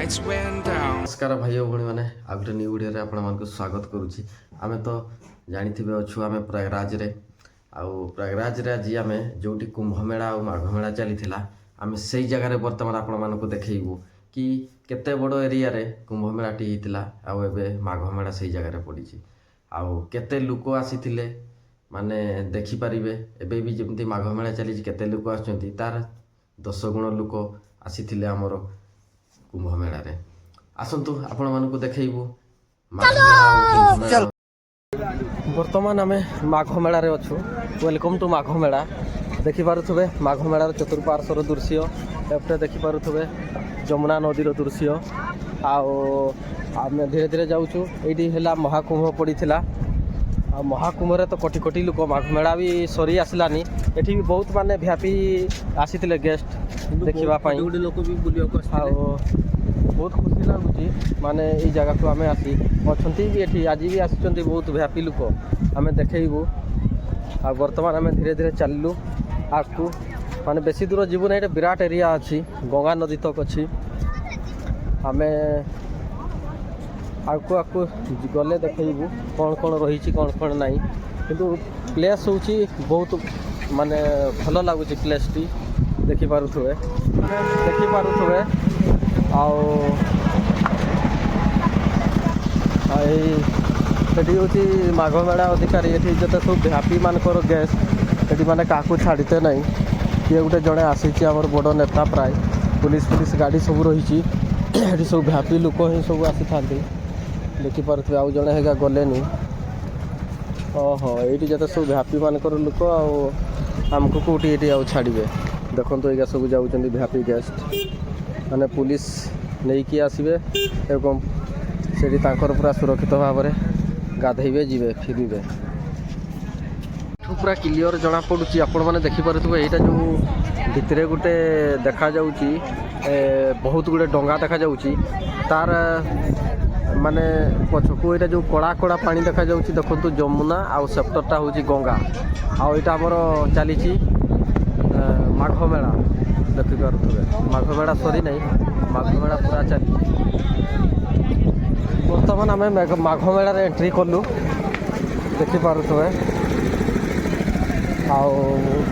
lights went down. नमस्कार भाई और भाई मैंने आ गोटे न्यू वीडियो आपण मानक स्वागत करुच्ची आमे तो जानिथिबे अछु आमे प्रयागराज रे प्रयागराज रे आज आमे जोटी कुंभ मेला और माघ मेला चलीथिला आमे सेई जगह रे वर्तमान आपण मानक देखैबू कि केते बड़ एरिया रे कुंभ मेलाटी हितला आ एबे माघ मेला सेई जगह रे पड़िची आ केते लोक आसीथिले माने देखि परिबे एबे भी जेमती माघ मेला चलीची केते लोक आछंती तार 10 गुण लोक आसीथिले हमरो कुंभ मेला रे आसतु आपण मानक देखैबू बर्तमान आम माघ मेला रे अच्छु वेलकम टू माघ मेला देखि पारुथबे माघ मेलार चतुर्पार्श्वर दृश्य एपटे देखि पारुथबे जमुना नदीर दृश्य आम धीरे धीरे जाऊँ ये महाकुंभ पड़ीला आ महाकुंभ रे तो कोटी कोटी लोक माघ मेला भी सरी आसलानी एठी भी बहुत माने व्यापी आसीथिले गेस्ट देखिबा पई लोक भी बुलियो को बहुत खुशी लगुच माने ये जगह को आम आसी अच्छा भी ये आज भी आसी बहुत व्यापी लोक आम देखू आ बर्तमान आम धीरे धीरे चलू आगू माने बेसी दूर जीवन ये विराट एरिया अच्छी गंगा नदी तक अच्छी आम आगू आगू गले देखू कौन कौन रही कौन कौन ना किंतु प्लेस हूँ बहुत माने भल लगुच प्लेस टी देखिपे ये माघ मेला अधिकारी ये जिते सब हैप्पी मानकर गेस्ट ये मैंने क्या छाड़ते ना किए गोटे जड़े आसी बड़ नेता प्राय पुलिस गाड़ी सब रही सब हैप्पी लोक ही सब आसी था देखिपे आउ जड़े है गलेनी ओहो ये जिते सब हैप्पी मानकर लोक आमको कौटी ये आउ छाड़े देखो ये सब जाऊँ हैप्पी गेस्ट माने पुलिस नहीं कि आसबे एवं से पूरा सुरक्षित भाव में गाधेबे जीवे फिरबे पूरा क्लियर जना पड़ुची आपण मैंने देखिपे यहाँ जो भितर गोटे देखा जाउची बहुत गुड़े डंगा देखा जाउची तार माने पछकू यहाँ जो कड़ा कड़ा पानी देखा जाउची देखो जमुना आउ सेप्टरटा हूँ गंगा आउ यहाँ आमर चली माघ मेला देखिपे माघ मेला सरी नहीं माघ मेला पूरा चली बर्तमान आम माघ मेला रे एंट्री कलु देखिपे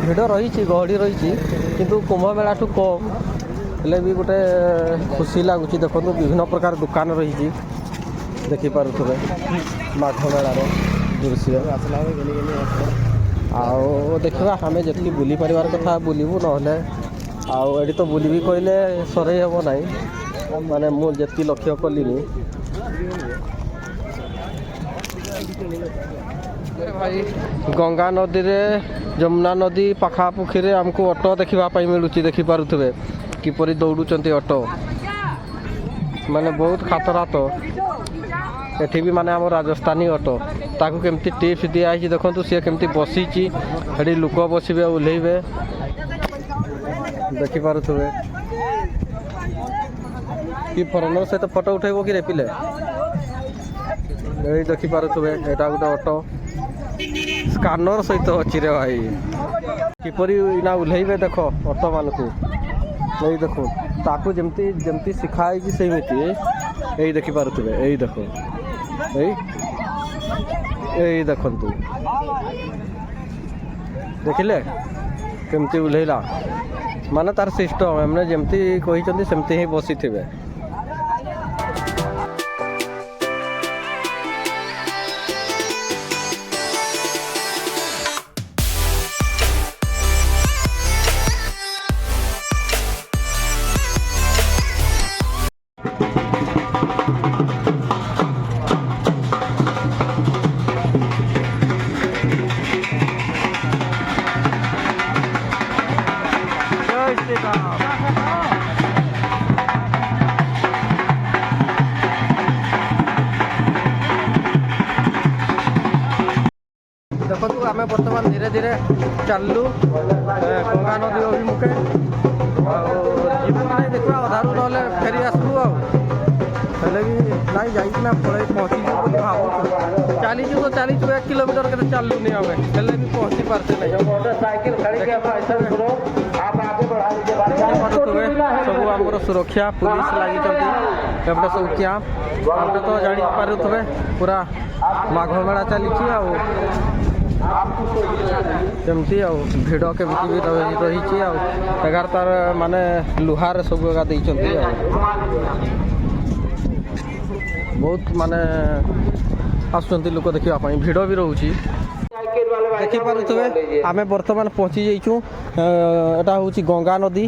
भिड़ रही गहड़ी रही किंतु कुंभ मेला ठू कम हेले भी गोटे खुशी लगुच देखो विभिन्न प्रकार दुकान रही देखिपे माघ मेलार दृश्य आउ देखा आम जी बुली पार कथा बुलू ना आड़ी तो बुली कहले सरई हम ना माने मुझे लक्ष्य कली भाई गंगा नदी रे जमुना नदी पाखापुखी आमको ऑटो देखापी मिलूँ देखिपे किपरि दौड़ुंट ऑटो माने बहुत खातरा तो एठी भी माने आम राजस्थानी ऑटो ताकू केमती टिप्स दिखाई देखो सी केमती बसी हेटी लोक बसबे ओह्लैबे देखिपे कि फरेनर सहित फोटो उठेब कि रे पिले यही देखिपे यहाँ गोटे ऑटो स्कानर सहित अच्छी रे भाई किपरि इना ओह्लैबे देख ऑटो मानक यही देखो ताकू जमती जमती शिखाई सेमती यही देखिपे यही देख यही देखु देखिले केमती ओह्लैला माने तार सिस्टम एमने जमती कही सेमती ही बसी थे देखो आम बर्तमान धीरे धीरे चलू गंगा नदी अभिमुखे जीवन ना देखा अधारू ना फेरी आसलु आले भी ना जाइना पड़े पहुँची भाव चली तो चली 1 किलोमीटर के चलूनी आम हेल्ले भी पहुँची पार्थे नहीं सब आमर ସୁରକ୍ଷା ପୁଲିସ ଲାଗିଛନ୍ତି ଏପଟେ ସବୁ କ୍ୟାମ୍ପ ଏପଟେ ତ ଜାଣିପାରୁଥିବେ ପୁରା ମାଘ ମେଳା ଚାଲିଛି ଆଉ କେମିତି ଆଉ ଭିଡ଼ କେମିତି ବି ରହିଛି ଆଉ ଏଗାର ତାର ମାନେ ଲୁହାରେ ସବୁ ଏଗା ଦେଇଛନ୍ତି ଆଉ ବହୁତ ମାନେ ଆସୁଛନ୍ତି ଲୋକ ଦେଖିବା ପାଇଁ ଭିଡ଼ ବି ରହୁଛି ଦେଖିପାରୁଥିବେ ଆମେ ବର୍ତ୍ତମାନ ପହଞ୍ଚି ଯାଇଛୁ ଏଟା ହେଉଛି ଗଙ୍ଗା ନଦୀ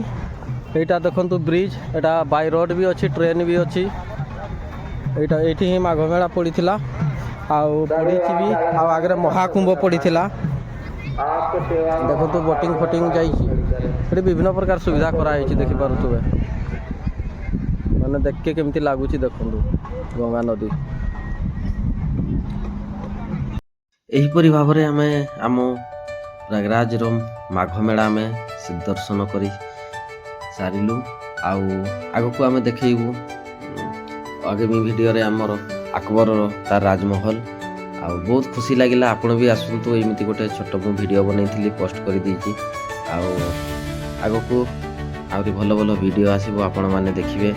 এইটা দেখন্তু ব্রিজ এটা বাই রোড भी ଅଛି ट्रेन भी ଅଛି এইଠି ହିଁ ମାଘ ମେଳା ପଡ଼ିଥିଲା ଆଉ ପଡ଼ିଛି ବି ଆଉ ଆଗରେ ମହାକୁମ୍ଭ ପଡ଼ିଥିଲା ଦେଖନ୍ତୁ ବୋଟିଂ ଫୋଟିଂ ଯାଇଛି ଏଠି ବିଭିନ୍ନ ପ୍ରକାର ସୁବିଧା କରାଯାଇଛି ଦେଖିପାରୁଥିବେ ମାନେ ଦେଖିକେ କେମିତି ଲାଗୁଛି ଦେଖନ୍ତୁ ଗଙ୍ଗା ନଦୀ ଏହିପରି ଭାବରେ ଆମେ ଆମ ପ୍ରୟାଗରାଜର ମାଘ ମେଳା ଆମେ ଦର୍ଶନ କରି ସାରିଲୁ ଆଉ ଆଗକୁ ଆମେ ଦେଖେଇବୁ ଆଗାମୀ ଭିଡ଼ିଓରେ ଆମର ଆକବରର ତାର ରାଜମହଲ ଆଉ ବହୁତ ଖୁସି ଲାଗିଲା ଆପଣ ବି ଆସନ୍ତୁ ଏମିତି ଗୋଟେ ଛୋଟ ମୁଁ ଭିଡ଼ିଓ ବନେଇଥିଲି ପୋଷ୍ଟ କରିଦେଇଛି ଆଉ ଆଗକୁ ଆହୁରି ଭଲ ଭଲ ଭିଡ଼ିଓ ଆସିବ ଆପଣମାନେ ଦେଖିବେ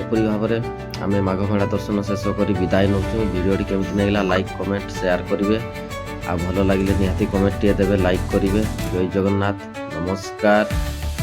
ଏପରି ଭାବରେ ଆମେ ମାଘ ମେଳା ଦର୍ଶନ ଶେଷ କରି ବିଦାୟ ନେଉଛୁ ଭିଡ଼ିଓଟି କେମିତି ଲାଗିଲା ଲାଇକ୍ କମେଣ୍ଟ ସେୟାର କରିବେ ଆଉ ଭଲ ଲାଗିଲେ ନିହାତି କମେଣ୍ଟଟିଏ ଦେବେ ଲାଇକ୍ କରିବେ ଜୟ ଜଗନ୍ନାଥ ନମସ୍କାର।